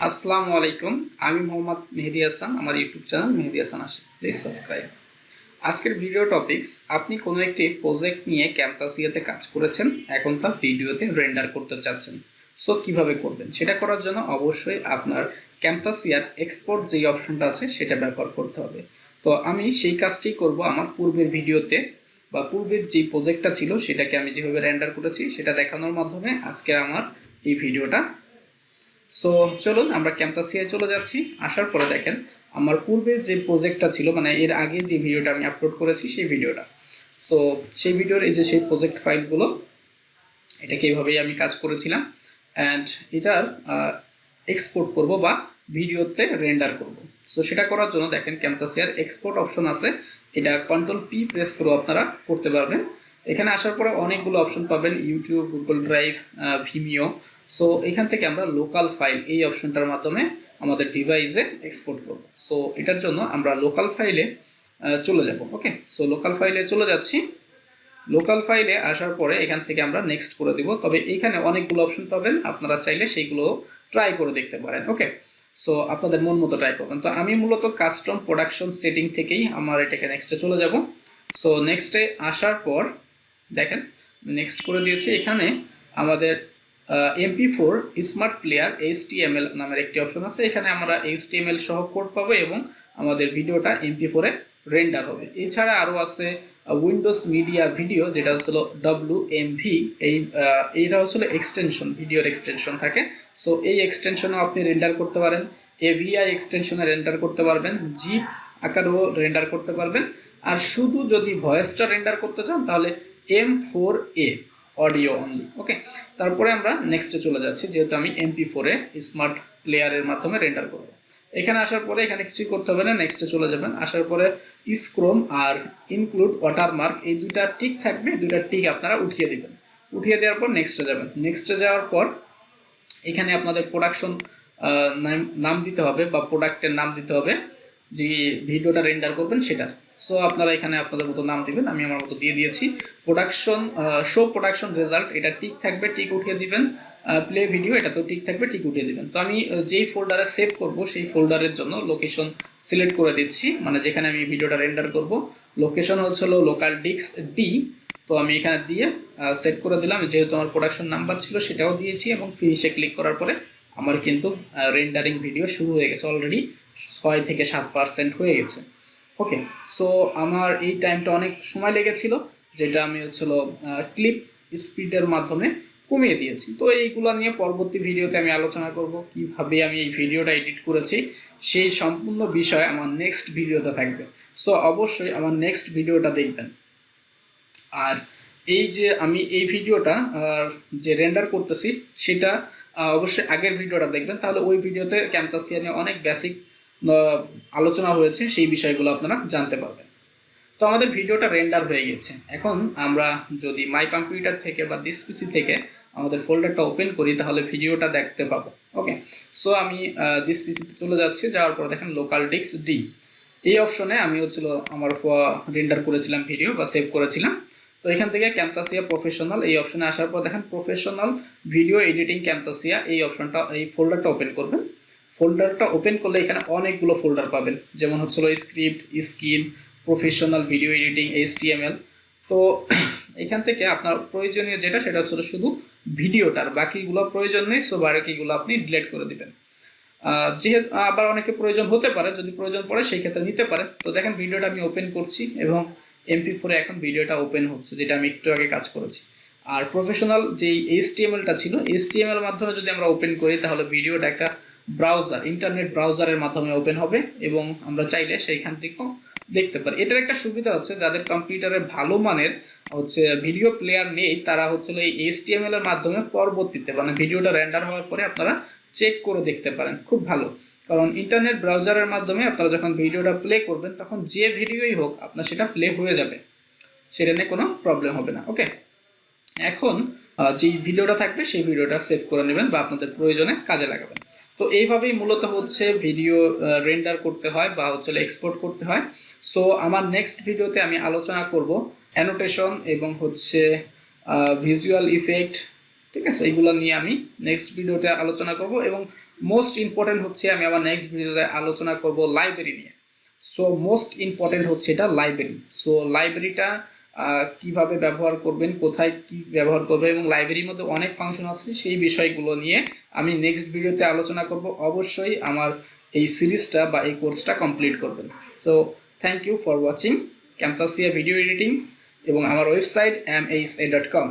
আসসালামু আলাইকুম। আমি মোহাম্মদ মেহেদী হাসান। আমার ইউটিউব চ্যানেল মেহেদী হাসান আসে, প্লিজ সাবস্ক্রাইব। আজকের ভিডিও টপিকস, আপনি কোনো একটি প্রজেক্ট নিয়ে ক্যামটাসিয়াতে কাজ করেছেন, এখন তা ভিডিওতে রেন্ডার করতে চাচ্ছেন। সো কিভাবে করবেন, সেটা করার জন্য অবশ্যই আপনার ক্যামটাসিয়ার এক্সপোর্ট যেই অপশনটা আছে সেটা ব্যবহার করতে হবে। তো আমি সেই কাজটি করব আমার পূর্বের ভিডিওতে, বা পূর্বের যে প্রজেক্টটা ছিল সেটাকে আমি যেভাবে রেন্ডার করেছি সেটা দেখানোর মাধ্যমে আজকে আমার এই ভিডিওটা। সো চলুন আমরা ক্যামটাসিয়ায় চলে যাচ্ছি। আসার পরে দেখেন আমার পূর্বে যে প্রজেক্টটা ছিল, মানে এর আগে যে ভিডিওটা আমি আপলোড করেছি সেই ভিডিওটা। সো সেই ভিডিওর এই যে সেই প্রজেক্ট ফাইলগুলো, এটাকে এইভাবেই আমি কাজ করেছিলাম। অ্যান্ড এটার এক্সপোর্ট করব বা ভিডিওতে রেন্ডার করব। সো সেটা করার জন্য দেখেন ক্যামটাসিয়ার এক্সপোর্ট অপশন আছে, এটা কন্ট্রোল পি প্রেস করে আপনারা করতে পারবেন। এখানে আসার পরে অনেকগুলো অপশন পাবেন, YouTube, Google drive, Vimeo. So এখান থেকে আমরা লোকাল ফাইল এই অপশনটার মাধ্যমে আমাদের ডিভাইসে এক্সপোর্ট করব। সো এটার জন্য আমরা লোকাল ফাইলে চলে যাব। ওকে, সো লোকাল ফাইলে চলে যাচ্ছি। লোকাল ফাইলে আসার পরে এখান থেকে আমরা নেক্সট করে দিব। তবে এইখানে অনেকগুলো অপশন পাবেন, আপনারা চাইলে সেইগুলো ট্রাই করে দেখতে পারেন। ওকে, সো আপনাদের মন মতো ট্রাই করবেন। তো আমি মূলত কাস্টম প্রোডাকশন সেটিং থেকেই আমার এটাকে নেক্সটে চলে যাব। সো নেক্সটে আসার পর দেখেন নেক্সট করে দিয়েছি। এখানে আমাদের MP4 স্মার্ট প্লেয়ার HTML নামের একটি অপশন আছে। এখানে আমরা HTML সহ কোড পাবো এবং আমাদের ভিডিওটা MP4 এ রেন্ডার হবে। এছাড়া আরও আছে উইন্ডোজ মিডিয়া ভিডিও, যেটা হচ্ছিল WMV। এইটা হচ্ছিল এক্সটেনশন, ভিডিওর এক্সটেনশন থাকে। সো এই এক্সটেনশনও আপনি রেন্ডার করতে পারেন, AVI এক্সটেনশনে রেন্ডার করতে পারবেন, জিপ আকারেও রেন্ডার করতে পারবেন। আর শুধু যদি ভয়েসটা রেন্ডার করতে চান তাহলে M4A অডিও অনলি। ওকে, তারপরে আমরা নেক্সটে চলে যাচ্ছি, যেহেতু আমি MP4 এ স্মার্ট প্লেয়ারের মাধ্যমে রেন্ডার করব। এখানে আসার পরে এখানে কিছুই করতে হবে না, নেক্সটে চলে যাবেন। আসার পরে স্ক্রোম আর ইনক্লুড ওয়াটারমার্ক এই দুইটা টিক থাকবে, দুইটা টিক আপনারা উঠিয়ে দিবেন। উঠিয়ে দেওয়ার পর নেক্সটে যাবেন। নেক্সটে যাওয়ার পর এখানে আপনাদের প্রোডাকশন নাম দিতে হবে বা প্রোডাক্টের নাম দিতে হবে, যে ভিডিওটা রেন্ডার করবেন সেটা। সো আপনারা এখানে আপনাদের মতো নাম দিবেন, আমি আমার মতো দিয়ে দিয়েছি। প্রোডাকশন শো প্রোডাকশন রেজাল্ট, এটা টিক থাকবে, টিক উঠিয়ে দিবেন। প্লে ভিডিও, এটা তো টিক থাকবে, টিক উঠিয়ে দিবেন। তো আমি যেই ফোল্ডারে সেভ করব সেই ফোল্ডারের জন্য লোকেশন সিলেক্ট করে দিচ্ছি, মানে যেখানে আমি ভিডিওটা রেন্ডার করব। লোকেশন হচ্ছিল লোকাল ডিস্ক ডি। তো আমি এখানে দিয়ে সেট করে দিলাম, যেহেতু আমার প্রোডাকশন নাম্বার ছিল সেটাও দিয়েছি, এবং ফিনিশে ক্লিক করার পরে আমার কিন্তু রেন্ডারিং ভিডিও শুরু হয়ে গেছে। অলরেডি 6 থেকে 7% হয়ে গেছে। ওকে, সো আমার এই টাইমটা অনেক সময় লেগেছিল, যেটা আমি হচ্ছিল ক্লিপ স্পিডের মাধ্যমে কমিয়ে দিয়েছি। তো এইগুলো নিয়ে পরবর্তী ভিডিওতে আমি আলোচনা করব, কিভাবে আমি এই ভিডিওটা এডিট করেছি সেই সম্পূর্ণ বিষয় আমার নেক্সট ভিডিওতে থাকবে। সো অবশ্যই আমার নেক্সট ভিডিওটা দেখবেন। আর এই যে আমি এই ভিডিওটা যে রেন্ডার করতেছি সেটা অবশ্যই আগের ভিডিওটা দেখবেন, তাহলে ওই ভিডিওতে ক্যামটাসিয়া নিয়ে অনেক বেসিক আলোচনা হয়েছে, সেই বিষয়গুলো আপনারা জানতে পারবেন। তো আমাদের ভিডিওটা রেন্ডার হয়ে গেছে। এখন আমরা যদি মাই কম্পিউটার থেকে বা দিস পিসি থেকে আমাদের ফোল্ডারটা ওপেন করি তাহলে ভিডিওটা দেখতে পাবো। ওকে, সো আমি দিস পিসিতে চলে যাচ্ছি। যাওয়ার পর দেখেন লোকাল ডিস্ক ডি এই অপশনে আমি হচ্ছিল আমার রেন্ডার করেছিলাম ভিডিও বা সেভ করেছিলাম। তো এখান থেকে ক্যামটাসিয়া প্রফেশনাল এই অপশনে আসার পর দেখেন প্রফেশনাল ভিডিও এডিটিং ক্যামটাসিয়া এই অপশনটা, এই ফোল্ডারটা ওপেন করবেন। ফোল্ডারটা ওপেন করলে এখানে অনেকগুলো ফোল্ডার পাবেন, যেমন হচ্ছিল script, skin, professional video editing, HTML। তো এখান থেকে আপনার প্রয়োজনীয় যেটা সেটা হচ্ছিল শুধু ভিডিওটার, বাকিগুলো প্রয়োজন নেই। সো বাকিগুলো আপনি ডিলিট করে দিবেন। যেহেতু আবার অনেকে প্রয়োজন হতে পারে, যদি প্রয়োজন পড়ে সেই ক্ষেত্রে নিতে পারেন। তো দেখেন ভিডিওটা আমি ওপেন করছি এবং MP4 এখন ভিডিওটা ওপেন হচ্ছে, যেটা আমি একটু আগে কাজ করেছি। আর প্রফেশনাল যেই HTMLটা ছিল, HTML মাধ্যমে যদি আমরা ওপেন করি তাহলে ভিডিওটা একটা ব্রাউজার, ইন্টারনেট ব্রাউজারের মাধ্যমে ওপেন হবে এবং আমরা চাইলে সেইখান থেকেও দেখতে পারি। এটার একটা সুবিধা হচ্ছে যাদের কম্পিউটারে ভালো মানের হচ্ছে ভিডিও প্লেয়ার নেই, তারা হচ্ছে এই HTML এর মাধ্যমে পরবর্তীতে মানে ভিডিওটা রেন্ডার হওয়ার পরে আপনারা চেক করে দেখতে পারেন, খুব ভালো। কারণ ইন্টারনেট ব্রাউজারের মাধ্যমে আপনারা যখন ভিডিওটা প্লে করবেন তখন যে ভিডিওই হোক আপনার সেটা প্লে হয়ে যাবে, সেটা নিয়ে কোনো প্রবলেম হবে না। ওকে, এখন যে ভিডিওটা থাকবে সেই ভিডিওটা সেভ করে নেবেন বা আপনাদের প্রয়োজনে কাজে লাগাবেন। তো এইভাবেই মূলত হচ্ছে ভিডিও রেন্ডার করতে হয় বা হচ্ছে এক্সপোর্ট করতে হয়। সো আমার নেক্সট ভিডিওতে আমি আলোচনা করব অ্যানোটেশন এবং হচ্ছে ভিজুয়াল ইফেক্ট, ঠিক আছে, এইগুলো নিয়ে আমি নেক্সট ভিডিওতে আলোচনা করব। এবং মোস্ট ইম্পর্টেন্ট হচ্ছে আমি আবার নেক্সট ভিডিওতে আলোচনা করব লাইব্রেরি নিয়ে। সো মোস্ট ইম্পর্টেন্ট হচ্ছে এটা লাইব্রেরি। সো লাইব্রেরিটা কিভাবে ব্যবহার করবেন, কোথায় কি ব্যবহার করবেন এবং লাইব্রেরির মধ্যে অনেক ফাংশন আছে, সেই বিষয়গুলো নিয়ে আমি নেক্সট ভিডিওতে আলোচনা করব। অবশ্যই আমার এই সিরিজটা বা এই কোর্সটা কমপ্লিট করবেন। So thank you for watching Camtasia video editing এবং আমার ওয়েবসাইট mha.com।